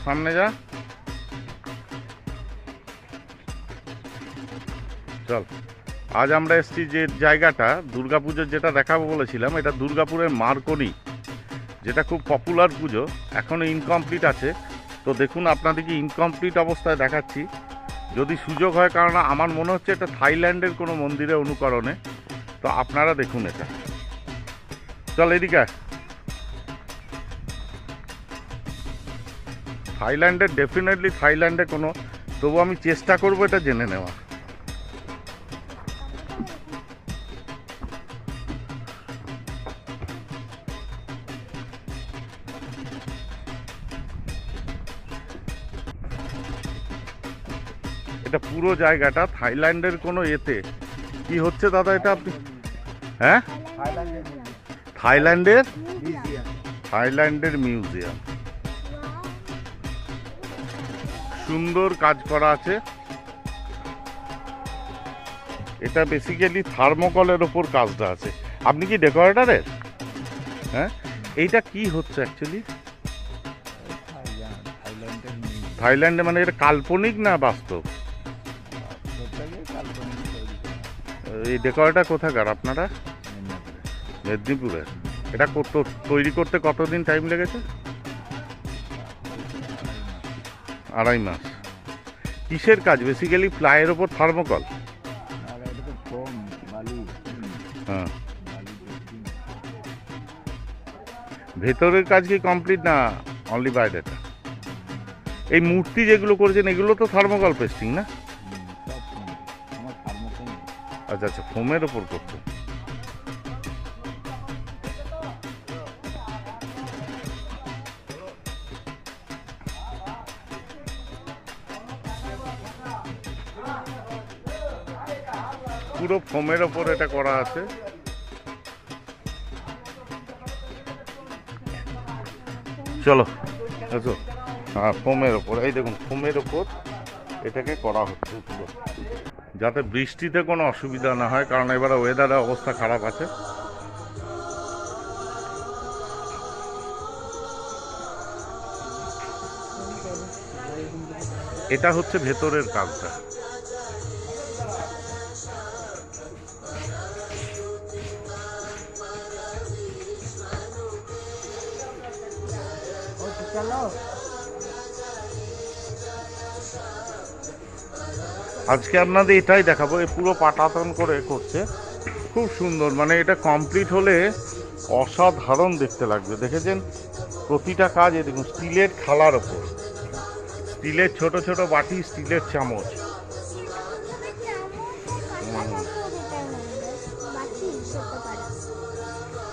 সামনে যা, চল। আজ আমরা এসেছি যে জায়গাটা দুর্গাপুজোর যেটা দেখাবো বলেছিলাম, এটা দুর্গাপুরের মার্কনি, যেটা খুব পপুলার পুজো, এখনও ইনকমপ্লিট আছে। তো দেখুন, আপনাদেরকে ইনকমপ্লিট অবস্থায় দেখাচ্ছি, যদি সুযোগ হয়, কারণ আমার মনে হচ্ছে এটা থাইল্যান্ডের কোনো মন্দিরের অনুকরণে। তো আপনারা দেখুন এটা, চল এদিকে। থাইল্যান্ডের ডেফিনেটলি থাইল্যান্ডে কোনো, তবু আমি চেষ্টা করবো এটা জেনে নেওয়া। এটা পুরো জায়গাটা থাইল্যান্ডের কোনো এতে কি হচ্ছে দাদা, এটা আপনি, হ্যাঁ, থাইল্যান্ডের মিউজিয়াম, সুন্দর কাজ করা আছে। এটা বেসিক্যালি থার্মোকলের ওপর কাজটা আছে। আপনি কি ডেকোরেটরের? হ্যাঁ, এইটা কি হচ্ছে অ্যাকচুয়ালি? থাইল্যান্ডে মানে এটা কাল্পনিক না বাস্তব? এই ডেকোরেটর কোথাকার আপনারা? মেদিনীপুরের। এটা তৈরি করতে কতদিন টাইম লেগেছে? 2.5 মাস। কিসের কাজ বেসিক্যালি? প্লাইয়ের ওপর থার্মোকল? হ্যাঁ। ভেতরের কাজ কি কমপ্লিট না অনলি বাইরেটা? এই মূর্তি যেগুলো করেছেন এগুলো তো থার্মোকল পেস্টিং না? আচ্ছা আচ্ছা, ফোমের ওপর করতেন। পুরো ফোমের ওপর এটা করা আছে। চলো আচ্ছা, হ্যাঁ, ফোমের ওপর, এই দেখুন ফোমের ওপর এটাকে করা হচ্ছে পুরো, যাতে বৃষ্টিতে কোনো অসুবিধা না হয়, কারণ এবারে ওয়েদারের অবস্থা খারাপ আছে। এটা হচ্ছে ভেতরের কাজটা। আজকে আপনাদের এটাই দেখাবো, এই পুরো পাটাতন করে করছে, খুব সুন্দর। মানে এটা কমপ্লিট হলে অসাধারণ দেখতে লাগবে। দেখেছেন প্রতিটা কাজ, এই দেখুন স্টিলের থালার ওপর, স্টিলের ছোট ছোট বাটি, স্টিলের চামচ।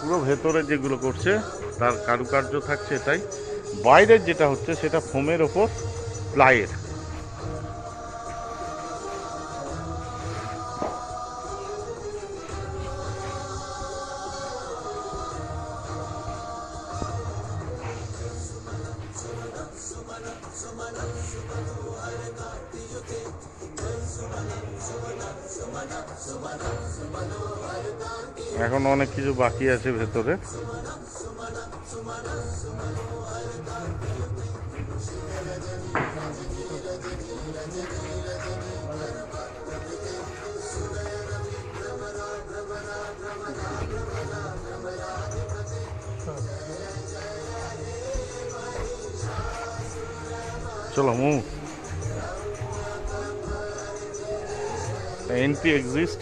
পুরো ভেতরে যেগুলো করছে তার কারুকার্য থাকছে এটাই। বাইরের যেটা হচ্ছে সেটা ফোমের ওপর প্লাইয়ের। এখন অনেক কিছু বাকি আছে ভেতরে। চলো মুভ। Entry exist.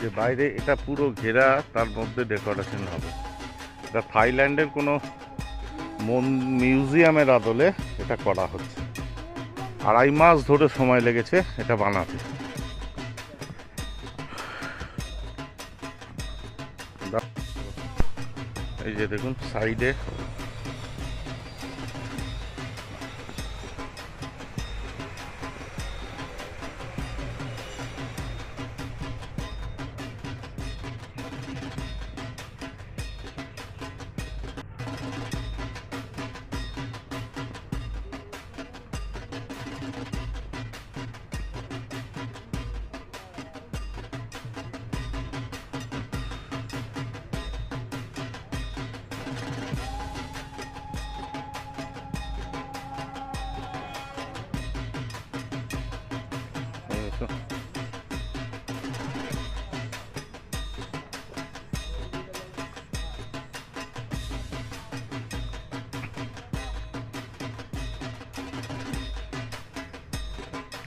যে বাইরে এটা পুরো ঘেরা, তার মধ্যে ডেকোরেশন হবে। এটা থাইল্যান্ডের কোনো মিউজিয়ামের আদলে এটা করা হচ্ছে। 2.5 মাস ধরে সময় লেগেছে এটা বানাতে। এই যে দেখুন সাইডে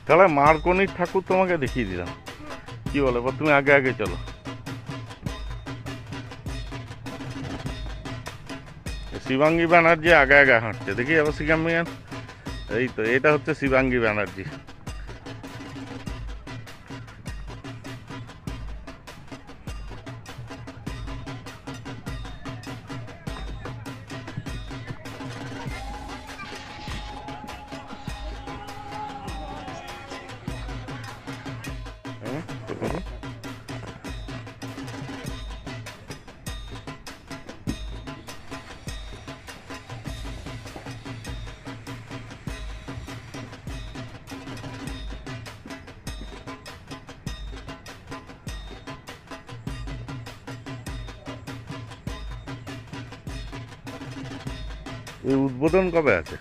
তাহলে মার্কনির ঠাকুর তোমাকে দেখিয়ে দিলাম, কি বলে, তুমি আগে আগে চলো। শিবাঙ্গী ব্যানার্জি আগে আগে হাঁটছে, দেখি আবার শিবাঙ্গী, এই তো এটা হচ্ছে শিবাঙ্গী ব্যানার্জি। এই উদ্বোধন কবে আছে?